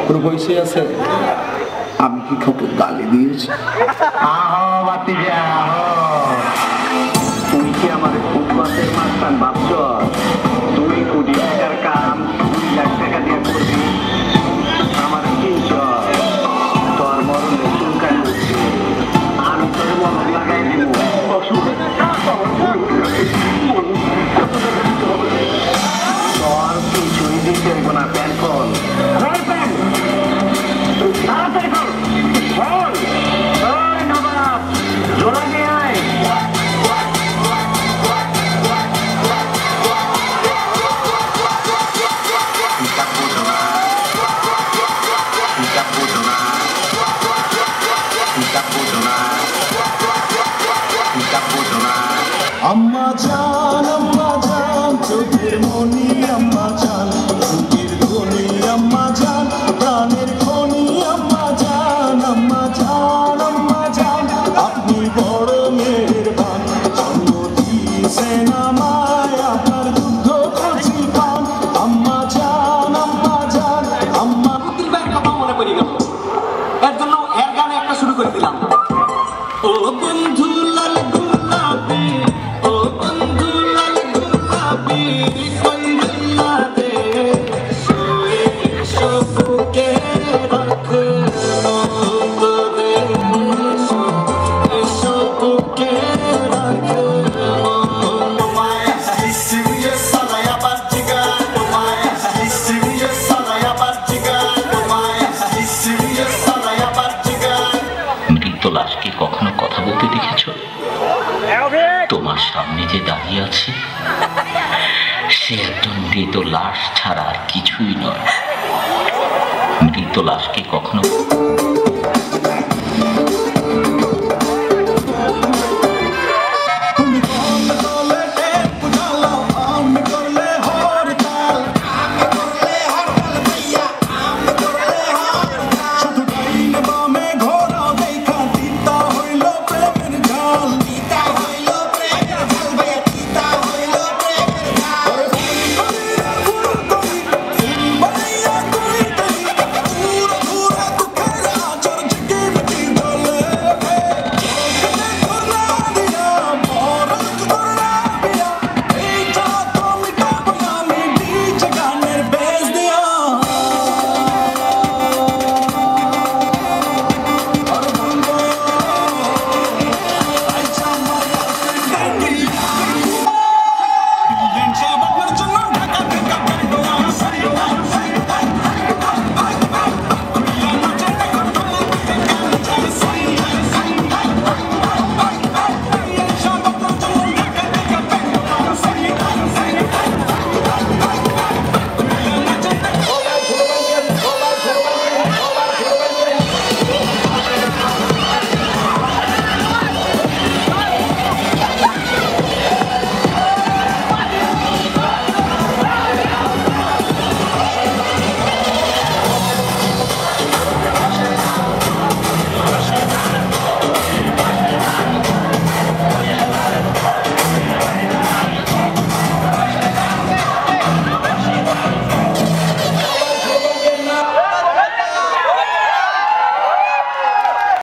কোনো পয়সা আছে? আমি কি কাউকে গালি দিয়েছি? তুই কি আমার ফুটপাতের মাস্তান ভাবছ? তুই কোটি টাকার কাম 2 লাখ টাকা দিয়ে করবি, আমার কি তোর মরণে চুলকানি হচ্ছে, আমি তোর মরণ লাগাই দিব। তোর কিছুই দিতে হইব না, প্যান কল তাড়াতাড়ি কর, বল নবাব জোড়া নিয়ে আয়। আম্মা জান চোখের মনি, আম্মা জান চোখের ধনি, আম্মা জান প্রাণের খনি, আম্মা জান আপনি বড় মেহেরবান, জন্ম দিয়েছেন আমায়, আপনার দুগ্ধ কচি পান। আম্মা জান আম্মা ভাইয়ের কথা মনে পড়ে গেল, এর জন্য এর গানে একটা শুরু করে দিলাম। ও বন্ধু লাল গোলাপি, ও বন্ধু লাল গোলাপি, কইলা দে শুয়ে সবুকে রাখো তোরে, সবুকে রাখো তোমায় সিসিয়ে সালায়া বাজিগা, তোমায় সিসিয়ে সালায়া বাজিগা, তোমায় সিসিয়ে সালায়া বাজিগা। মৃত লাশকে কখনো কথা বলতে দেখেছ? তোমার সামনে যে দাঁড়িয়ে আছে সে একজন মৃত লাশ ছাড়া আর কিছুই নয়। মৃত লাশকে কখনো